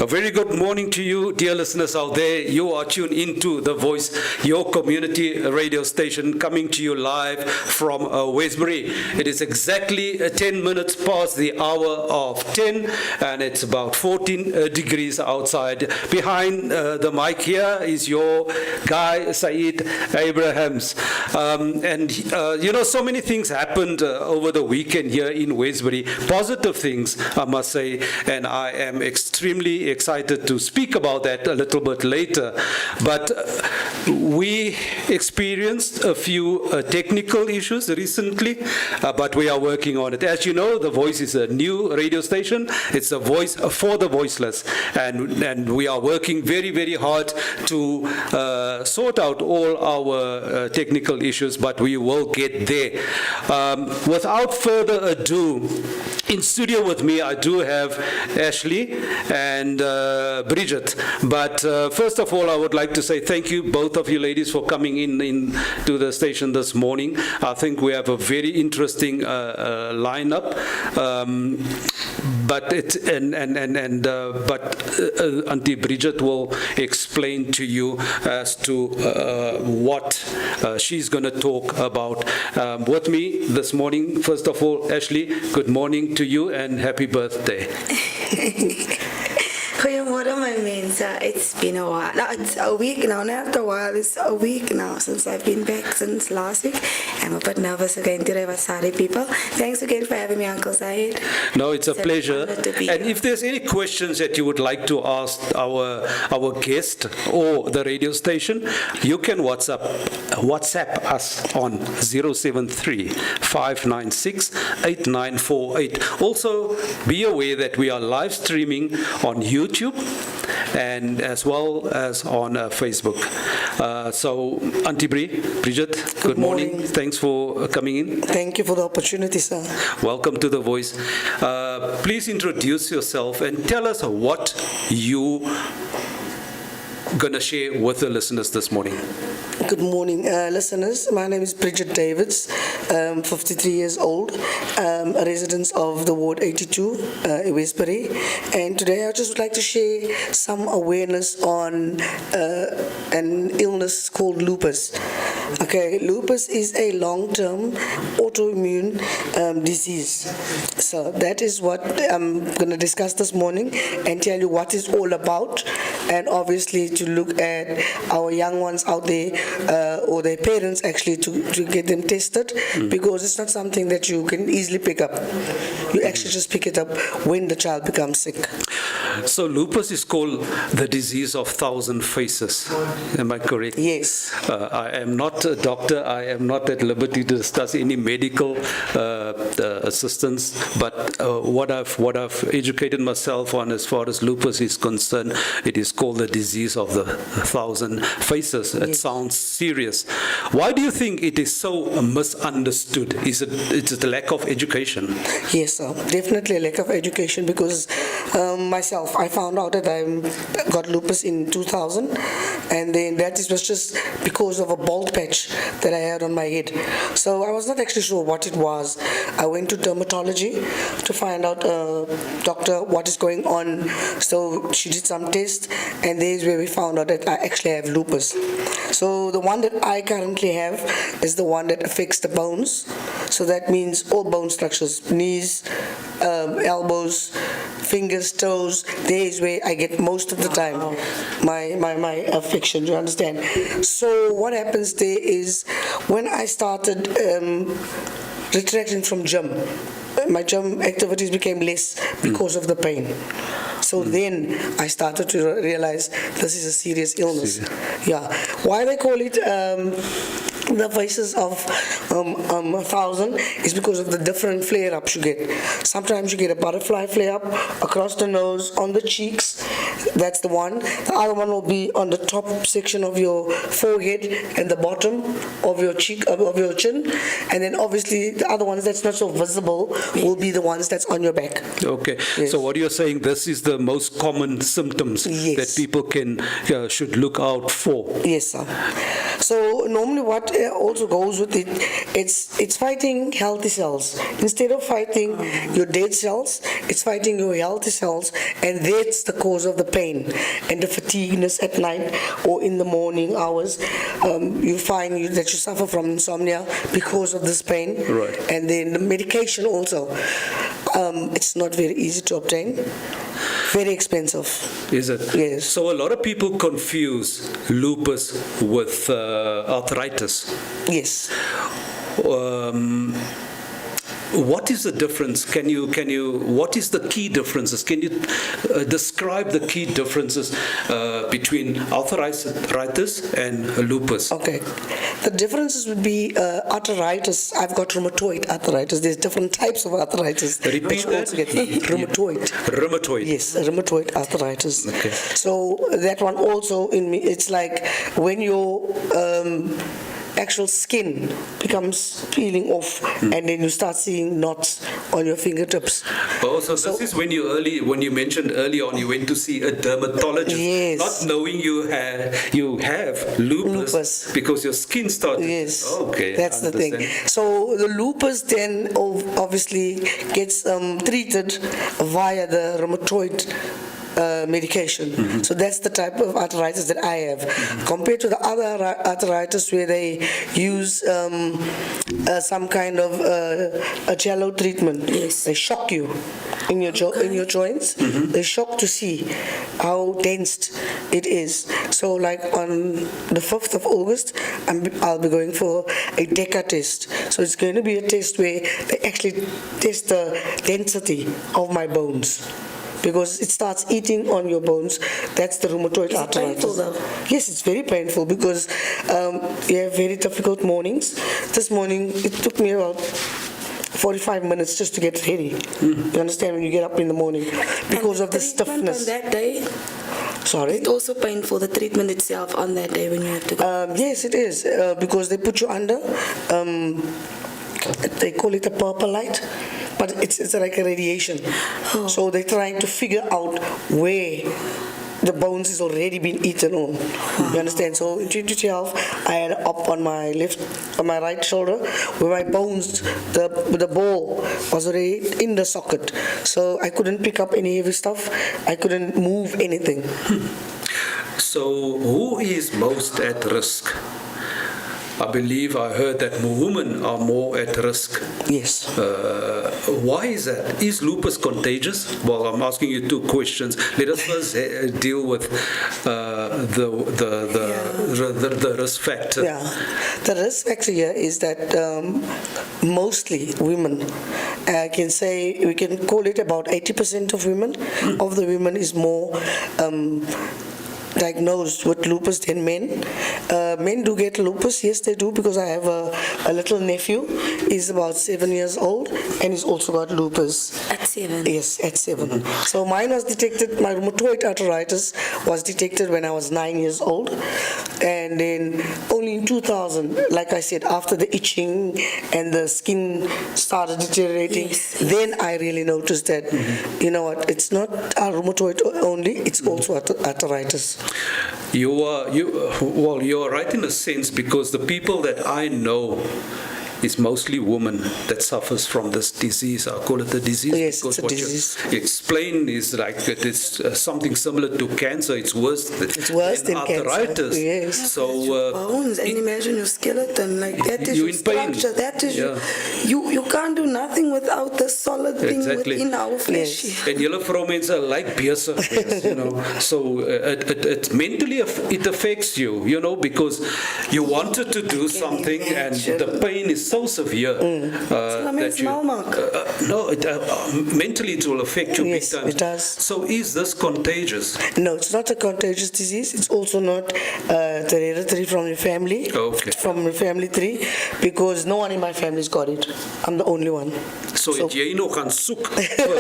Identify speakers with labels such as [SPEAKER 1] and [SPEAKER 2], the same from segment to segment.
[SPEAKER 1] very good morning to you, dear listeners out there. You are tuned into The Voice, your community radio station, coming to you live from Westbury. It is exactly 10 minutes past the hour of 10, and it's about 14 degrees outside. Behind the mic here is your guy, Saeed Abrahams. So many things happened over the weekend here in Westbury. Positive things, I must say, and I am extremely excited to speak about that a little bit later. But we experienced a few technical issues recently, but we are working on it. As you know, The Voice is a new radio station. It's a voice for the voiceless, and we are working very, very hard to sort out all our technical issues, but we will get there. Without further ado, in studio with me, I do have Ashley and Bridget. But first of all, I would like to say thank you, both of you ladies, for coming in to the station this morning. I think we have a very interesting lineup. But Auntie Bridget will explain to you as to what she's going to talk about. With me this morning, first of all, Ashley, good morning to you and happy birthday.
[SPEAKER 2] Goeiemorgen, my mense. It's been a while. No, it's a week now, not a while. It's a week now since I've been back since last week. I'm a bit nervous again today with sorry people. Thanks again for having me, Uncle Saeed.
[SPEAKER 1] No, it's a pleasure. And if there's any questions that you would like to ask our guest or the radio station, you can WhatsApp us on 073-596-8948. Also, be aware that we are live streaming on YouTube and as well as on Facebook. So, Auntie Bridget, good morning. Thanks for coming in.
[SPEAKER 3] Thank you for the opportunity, sir.
[SPEAKER 1] Welcome to The Voice. Please introduce yourself and tell us what you going to share with the listeners this morning.
[SPEAKER 3] Good morning, listeners. My name is Bridget Davids, 53 years old, a resident of the Ward 82, Westbury. And today I just would like to share some awareness on an illness called lupus. Okay, lupus is a long-term autoimmune disease. So that is what I'm going to discuss this morning and tell you what it's all about, and obviously to look at our young ones out there or their parents actually to get them tested, because it's not something that you can easily pick up. You actually just pick it up when the child becomes sick.
[SPEAKER 1] So lupus is called the disease of thousand faces. Am I correct?
[SPEAKER 3] Yes.
[SPEAKER 1] I am not a doctor. I am not at liberty to discuss any medical assistance. But what I've educated myself on as far as lupus is concerned, it is called the disease of the thousand faces. It sounds serious. Why do you think it is so misunderstood? Is it a lack of education?
[SPEAKER 3] Yes, sir. Definitely a lack of education, because myself, I found out that I got lupus in 2000, and then was just because of a bald patch that I had on my head. So I was not actually sure what it was. I went to dermatology to find out, doctor, what is going on. So she did some tests, and there's where we found out that I actually have lupus. So the one that I currently have is the one that affects the bones. So that means all bone structures, knees, elbows, fingers, toes. There is where I get most of the time my affection, you understand? So what happens there is, when I started retracting from gym, my gym activities became less because of the pain. So then I started to realize this is a serious illness. Yeah. Why they call it the faces of 1,000 is because of the different flare-ups you get. Sometimes you get a butterfly flare-up across the nose, on the cheeks. That's the one. The other one will be on the top section of your forehead and the bottom of your cheek, of your chin. And then obviously the other ones that's not so visible will be the ones that's on your back.
[SPEAKER 1] Okay,
[SPEAKER 3] Yes.
[SPEAKER 1] so what you're saying, this is the most common symptoms
[SPEAKER 3] Yes.
[SPEAKER 1] that people should look out for.
[SPEAKER 3] Yes, sir. So normally what also goes with it, it's fighting healthy cells. Instead of fighting your dead cells, it's fighting your healthy cells, and that's the cause of the pain and the fatigueness at night or in the morning hours. You find that you suffer from insomnia because of this pain.
[SPEAKER 1] Right.
[SPEAKER 3] And then the medication also, it's not very easy to obtain, very expensive.
[SPEAKER 1] Is it?
[SPEAKER 3] Yes.
[SPEAKER 1] So a lot of people confuse lupus with arthritis.
[SPEAKER 3] Yes.
[SPEAKER 1] What is the difference? What is the key differences? Can you describe the key differences between arthritis and lupus?
[SPEAKER 3] Okay. The differences would be arthritis. I've got rheumatoid arthritis. There's different types of arthritis.
[SPEAKER 1] Repeat
[SPEAKER 3] which
[SPEAKER 1] that.
[SPEAKER 3] also get rheumatoid.
[SPEAKER 1] Rheumatoid.
[SPEAKER 3] Yes, rheumatoid arthritis.
[SPEAKER 1] Okay.
[SPEAKER 3] So that one also in me, it's like when your actual skin becomes peeling off, and then you start seeing knots on your fingertips.
[SPEAKER 1] Oh, so this is when you mentioned early on you went to see a dermatologist,
[SPEAKER 3] Yes.
[SPEAKER 1] not knowing you have lupus, because your skin started.
[SPEAKER 3] Yes,
[SPEAKER 1] Okay,
[SPEAKER 3] that's
[SPEAKER 1] I
[SPEAKER 3] the thing.
[SPEAKER 1] understand.
[SPEAKER 3] So the lupus then obviously gets treated via the rheumatoid medication. So that's the type of arthritis that I have. Compared to the other arthritis where they use some kind of a jello treatment.
[SPEAKER 2] Yes.
[SPEAKER 3] They shock you in your in your joints. They shock to see how dense it is. So like on the 5th of August, I'll be going for a DECA test. So it's going to be a test where they actually test the density of my bones, because it starts eating on your bones. That's the rheumatoid
[SPEAKER 2] Is it
[SPEAKER 3] arthritis.
[SPEAKER 2] painful though?
[SPEAKER 3] Yes, it's very painful because you have very difficult mornings. This morning, it took me about 45 minutes just to get ready. You understand, when you get up in the morning because of the
[SPEAKER 2] treatment
[SPEAKER 3] stiffness.
[SPEAKER 2] on that day,
[SPEAKER 3] Sorry?
[SPEAKER 2] it's also painful, the treatment itself on that day when you have to go.
[SPEAKER 3] Yes, it is, because they put you under, they call it a purple light, but it's like a radiation. So they're trying to figure out where the bones has already been eaten on. You understand? So in 2012, I had up on my right shoulder, where my bones, the ball was already in the socket. So I couldn't pick up any heavy stuff. I couldn't move anything.
[SPEAKER 1] So who is most at risk? I believe I heard that women are more at risk.
[SPEAKER 3] Yes.
[SPEAKER 1] Why is that? Is lupus contagious? Well, I'm asking you two questions. Let us first deal with the risk factor.
[SPEAKER 3] Yeah, the risk factor here is that mostly women, I can say, we can call it about 80% of women, of the women is more diagnosed with lupus than men. Men do get lupus, yes they do, because I have a little nephew, he's about 7 years old, and he's also got lupus.
[SPEAKER 2] At 7?
[SPEAKER 3] Yes, at 7. So mine was detected, my rheumatoid arthritis was detected when I was 9 years old. And then only in 2000, like I said, after the itching and the skin started deteriorating,
[SPEAKER 2] Yes.
[SPEAKER 3] then I really noticed that, you know what, it's not a rheumatoid only, it's also arthritis.
[SPEAKER 1] You are right in a sense, because the people that I know is mostly women that suffers from this disease. I call it a disease
[SPEAKER 3] Yes,
[SPEAKER 1] because
[SPEAKER 3] it's a
[SPEAKER 1] what
[SPEAKER 3] disease.
[SPEAKER 1] you explain is like it is something similar to cancer. It's worse
[SPEAKER 3] than
[SPEAKER 1] arthritis.
[SPEAKER 3] cancer, yes.
[SPEAKER 1] So
[SPEAKER 2] bones, and imagine your skeleton, like that is
[SPEAKER 1] you
[SPEAKER 2] your
[SPEAKER 1] in pain.
[SPEAKER 2] structure, that is
[SPEAKER 1] Yeah.
[SPEAKER 2] you can't do nothing without the solid thing
[SPEAKER 1] Exactly.
[SPEAKER 2] within our flesh.
[SPEAKER 3] Yes.
[SPEAKER 1] and julle vroumense like besig wees, you know. So it mentally it affects you, you know, because you wanted to do something and the pain is so severe that you mentally it will affect you
[SPEAKER 3] Yes,
[SPEAKER 1] big time.
[SPEAKER 3] it does.
[SPEAKER 1] So is this contagious?
[SPEAKER 3] No, it's not a contagious disease. It's also not hereditary from your family.
[SPEAKER 1] Okay.
[SPEAKER 3] From your family tree, because no one in my family's got it. I'm the only one.
[SPEAKER 1] So het jy nog gaan soek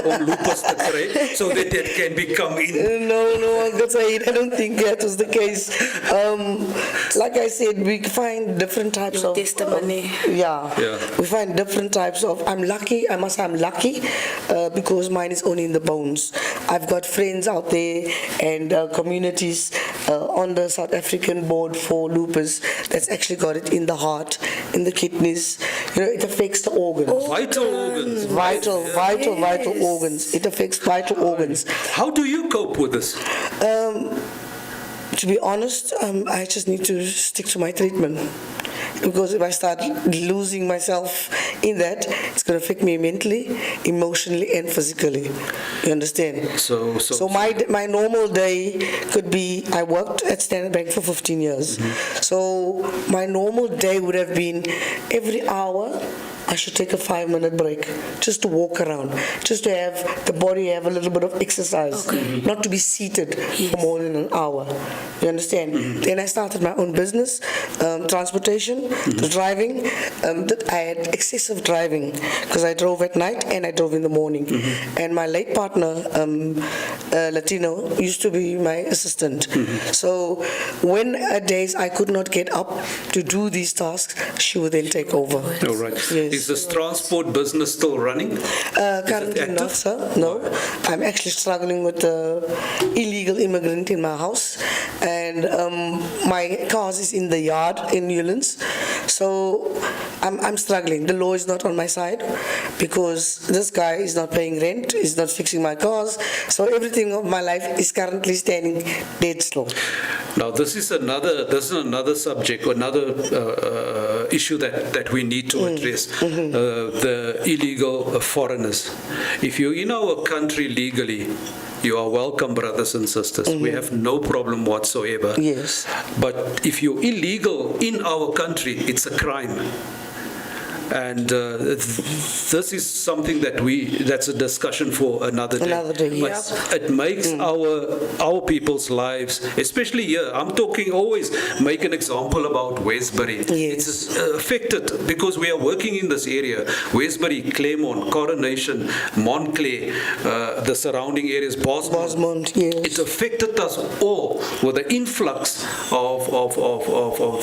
[SPEAKER 1] om lupus te kry so that it can become in?
[SPEAKER 3] No, that's right. I don't think that was the case. Like I said, we find different types
[SPEAKER 2] Your
[SPEAKER 3] of
[SPEAKER 2] testimony.
[SPEAKER 1] Yeah.
[SPEAKER 3] We find different types of. I'm lucky. I must say I'm lucky because mine is only in the bones. I've got friends out there and communities on the South African board for lupus that's actually got it in the heart, in the kidneys. You know, it affects the organs.
[SPEAKER 1] Vital organs.
[SPEAKER 3] Vital organs. It affects vital organs.
[SPEAKER 1] How do you cope with this?
[SPEAKER 3] To be honest, I just need to stick to my treatment. Because if I start losing myself in that, it's going to affect me mentally, emotionally, and physically. You understand? So my normal day could be, I worked at Standard Bank for 15 years. So my normal day would have been every hour, I should take a 5-minute break just to walk around, just to have the body have a little bit of exercise, not to be seated for more than an hour. You understand? Then I started my own business, transportation, the driving. I had excessive driving because I drove at night and I drove in the morning. And my late partner, Latino, used to be my assistant. So when days I could not get up to do these tasks, she would then take over.
[SPEAKER 1] All right.
[SPEAKER 3] Yes.
[SPEAKER 1] Is this transport business still running?
[SPEAKER 3] Currently not, sir. No. I'm actually struggling with the illegal immigrant in my house. And my car is in the yard in Newlands. So I'm struggling. The law is not on my side because this guy is not paying rent, is not fixing my cars. So everything of my life is currently standing dead slow.
[SPEAKER 1] Now, this is another subject, another issue that we need to address. The illegal foreigners. If you're in our country legally, you are welcome, brothers and sisters. We have no problem whatsoever.
[SPEAKER 3] Yes.
[SPEAKER 1] But if you're illegal in our country, it's a crime. And this is something that's a discussion for another day.
[SPEAKER 3] Another day,
[SPEAKER 1] But it makes our people's lives, especially here, I'm talking always, make an example about Westbury.
[SPEAKER 3] Yes.
[SPEAKER 1] It's affected because we are working in this area. Westbury, Claremont, Coronation, Montclair, the surrounding areas,
[SPEAKER 3] Bosmont, yes.
[SPEAKER 1] It affected us all with the influx of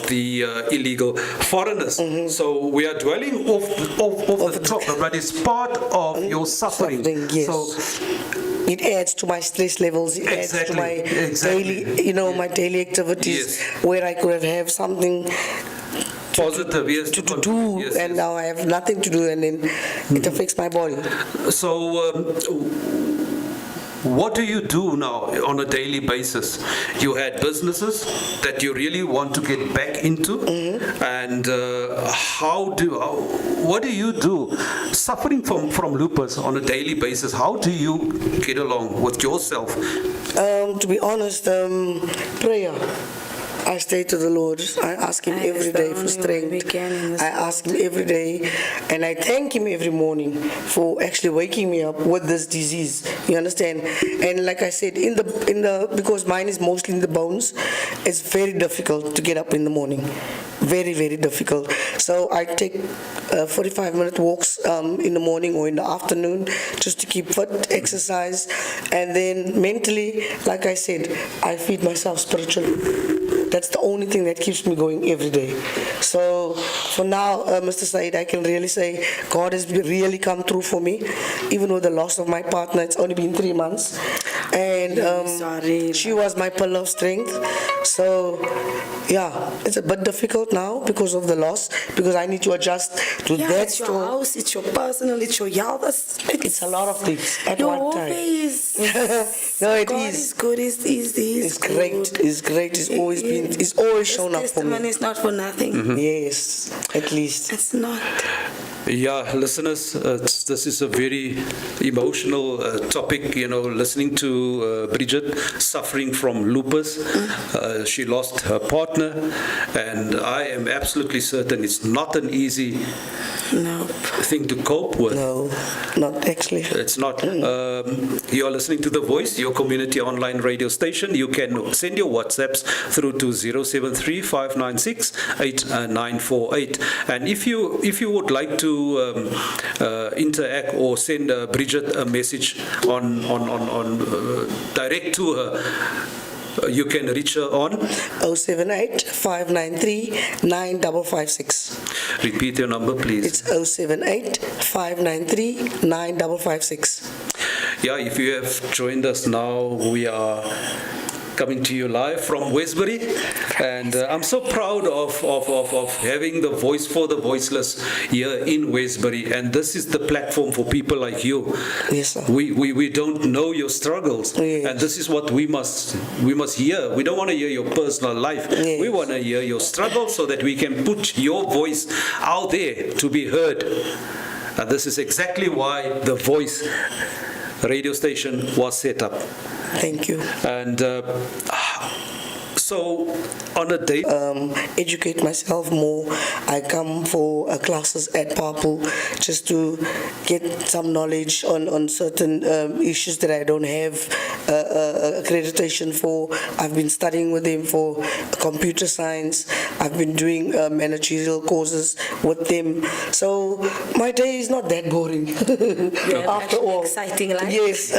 [SPEAKER 1] the illegal foreigners. So we are dwelling off the top, but it's part of your suffering.
[SPEAKER 3] Yes.
[SPEAKER 1] So
[SPEAKER 3] it adds to my stress levels. It adds to my daily, my daily activities where I could have something
[SPEAKER 1] positive, yes,
[SPEAKER 3] to do,
[SPEAKER 1] yes,
[SPEAKER 3] and
[SPEAKER 1] yes.
[SPEAKER 3] now I have nothing to do, and then it affects my body.
[SPEAKER 1] So, what do you do now on a daily basis? You had businesses that you really want to get back into, and what do you do? Suffering from lupus on a daily basis, how do you get along with yourself?
[SPEAKER 3] To be honest, prayer. I stay to the Lord. I ask Him every day for strength. I ask Him every day, and I thank Him every morning for actually waking me up with this disease. You understand? And like I said, because mine is mostly in the bones, it's very difficult to get up in the morning. Very, very difficult. So I take 45-minute walks in the morning or in the afternoon just to keep fit, exercise, and then mentally, like I said, I feed myself spiritually. That's the only thing that keeps me going every day. So for now, Mr. Said, I can really say God has really come through for me. Even with the loss of my partner, it's only been 3 months. And she was my pillar of strength. So yeah, it's a bit difficult now because of the loss, because I need to adjust to that.
[SPEAKER 2] It's your house, it's your personal, it's your health.
[SPEAKER 3] It's a lot of things at
[SPEAKER 2] your
[SPEAKER 3] one time. No, it
[SPEAKER 2] God is good.
[SPEAKER 3] It's great. It's great. It's always been. It's always shown up for me.
[SPEAKER 2] Testimony is not for nothing.
[SPEAKER 3] Yes, at least.
[SPEAKER 2] It's not.
[SPEAKER 1] Yeah, listeners, this is a very emotional topic, listening to Bridget suffering from lupus. She lost her partner, and I am absolutely certain it's not an easy
[SPEAKER 2] No.
[SPEAKER 1] thing to cope with.
[SPEAKER 3] No, not actually.
[SPEAKER 1] It's not. You are listening to The Voice, your community online radio station. You can send your WhatsApps through to 073-596-8948. And if you would like to interact or send Bridget a message on direct to her, you can reach her on
[SPEAKER 3] 078-593-9556.
[SPEAKER 1] Repeat your number, please.
[SPEAKER 3] It's 078-593-9556.
[SPEAKER 1] Yeah, if you have joined us now, we are coming to you live from Westbury, and I'm so proud of having the voice for the voiceless here in Westbury, and this is the platform for people like you.
[SPEAKER 3] Yes, sir.
[SPEAKER 1] We don't know your struggles,
[SPEAKER 3] Yes.
[SPEAKER 1] and this is what we must hear. We don't want to hear your personal life.
[SPEAKER 3] Yes.
[SPEAKER 1] We want to hear your struggles so that we can put your voice out there to be heard. And this is exactly why the Voice radio station was set up.
[SPEAKER 3] Thank you.
[SPEAKER 1] And so on a day,
[SPEAKER 3] Educate myself more. I come for classes at Papu just to get some knowledge on certain issues that I don't have accreditation for. I've been studying with them for computer science. I've been doing managerial courses with them. So my day is not that boring. After all,
[SPEAKER 2] Exciting life.
[SPEAKER 3] yes.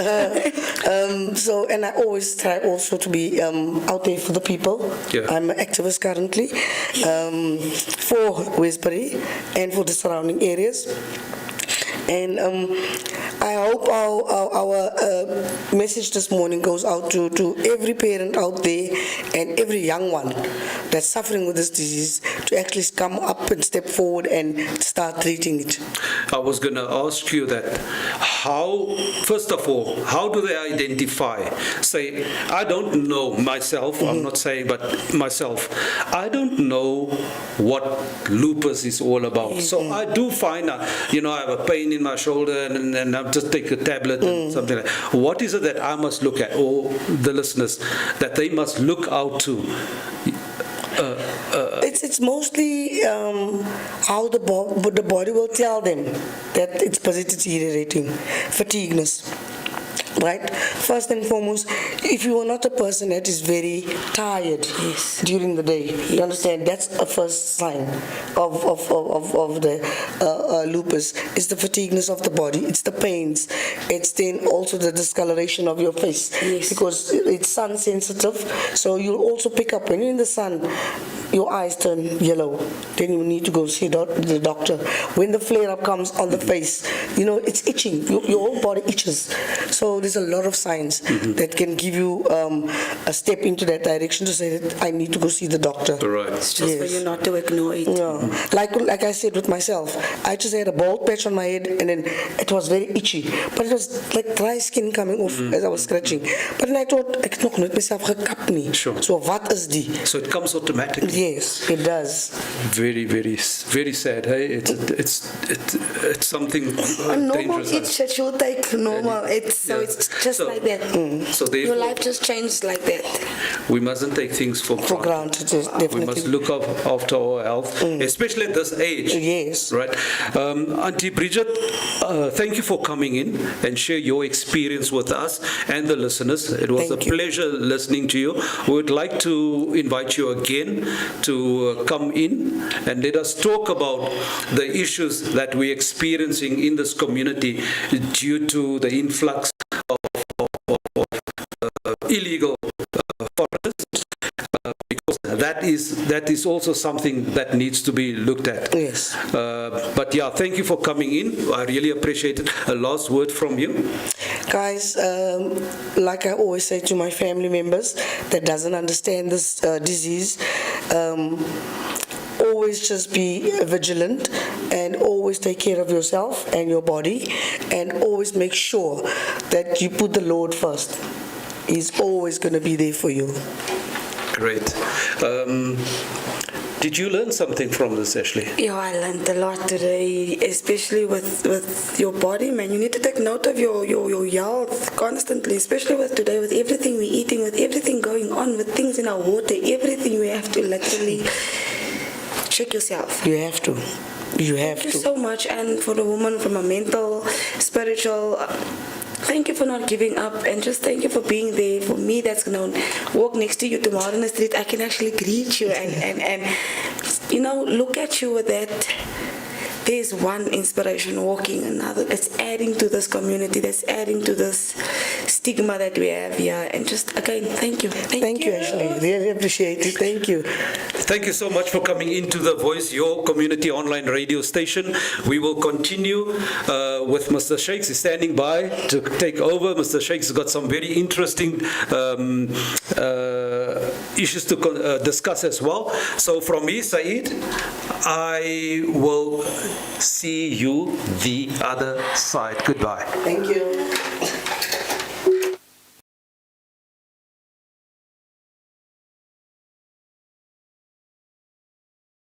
[SPEAKER 3] And I always try also to be out there for the people.
[SPEAKER 1] Yeah.
[SPEAKER 3] I'm an activist currently for Westbury and for the surrounding areas. And I hope our message this morning goes out to every parent out there and every young one that's suffering with this disease to actually come up and step forward and start treating it.
[SPEAKER 1] I was going to ask you that. First of all, how do they identify? Say, I don't know myself, I'm not saying, but myself, I don't know what lupus is all about. So I do find, I have a pain in my shoulder and I'll just take a tablet and something like that. What is it that I must look at, or the listeners, that they must look out to?
[SPEAKER 3] It's mostly how the body will tell them that it's busy deteriorating, fatigueness. Right? First and foremost, if you are not a person that is very tired during the day, you understand, that's a first sign of the lupus. It's the fatigueness of the body, it's the pains, it's then also the discoloration of your face, because it's sun sensitive, so you'll also pick up when you're in the sun, your eyes turn yellow, then you need to go see the doctor. When the flare-up comes on the face, it's itching, your whole body itches. So there's a lot of signs that can give you a step into that direction to say that I need to go see the doctor.
[SPEAKER 1] Right.
[SPEAKER 2] It's just for you not to ignore it.
[SPEAKER 3] Yeah. Like I said with myself, I just had a bald patch on my head and then it was very itchy. But it was like dry skin coming off as I was scratching. But then I thought, ek het nog nooit myself gekap nie.
[SPEAKER 1] Sure.
[SPEAKER 3] So what is die?
[SPEAKER 1] So it comes automatically.
[SPEAKER 3] Yes, it does.
[SPEAKER 1] Very, very, very sad. Hey, it's something
[SPEAKER 2] A normal
[SPEAKER 1] dangerous.
[SPEAKER 2] itch that you'll take normal. It's just like that.
[SPEAKER 1] So
[SPEAKER 2] Your
[SPEAKER 1] therefore,
[SPEAKER 2] life just changed like that.
[SPEAKER 1] we mustn't take things for
[SPEAKER 3] For
[SPEAKER 1] granted.
[SPEAKER 3] granted, yes, definitely.
[SPEAKER 1] We must look after our health, especially at this age.
[SPEAKER 3] Yes.
[SPEAKER 1] Right. Auntie Bridget, thank you for coming in and share your experience with us and the listeners. It was
[SPEAKER 3] Thank
[SPEAKER 1] a
[SPEAKER 3] you.
[SPEAKER 1] pleasure listening to you. We would like to invite you again to come in and let us talk about the issues that we're experiencing in this community due to the influx of illegal foreigners, because that is also something that needs to be looked at.
[SPEAKER 3] Yes.
[SPEAKER 1] But yeah, thank you for coming in. I really appreciate it. A last word from you.
[SPEAKER 3] Guys, like I always say to my family members that doesn't understand this disease, always just be vigilant and always take care of yourself and your body, and always make sure that you put the Lord first. He's always going to be there for you.
[SPEAKER 1] Great. Did you learn something from this, Ashley?
[SPEAKER 2] Yeah, I learned a lot today, especially with your body, man. You need to take note of your health constantly, especially with today, with everything we're eating, with everything going on, with things in our water, everything we have to literally check yourself.
[SPEAKER 3] You have to. You have
[SPEAKER 2] Thank you
[SPEAKER 3] to.
[SPEAKER 2] so much, and for the woman, from a mental, spiritual, thank you for not giving up, and just thank you for being there. For me, that's going to walk next to you tomorrow in the street, I can actually greet you and you know, look at you with that. There's one inspiration walking, another. It's adding to this community, that's adding to this stigma that we have here. And just, again, thank you.
[SPEAKER 3] Thank you, Ashley. Really appreciate it. Thank you.
[SPEAKER 1] Thank you so much for coming into The Voice, your community online radio station. We will continue with Mr. Shakes. He's standing by to take over. Mr. Shakes has got some very interesting issues to discuss as well. So from me, Saeed, I will see you the other side. Goodbye.
[SPEAKER 3] Thank you.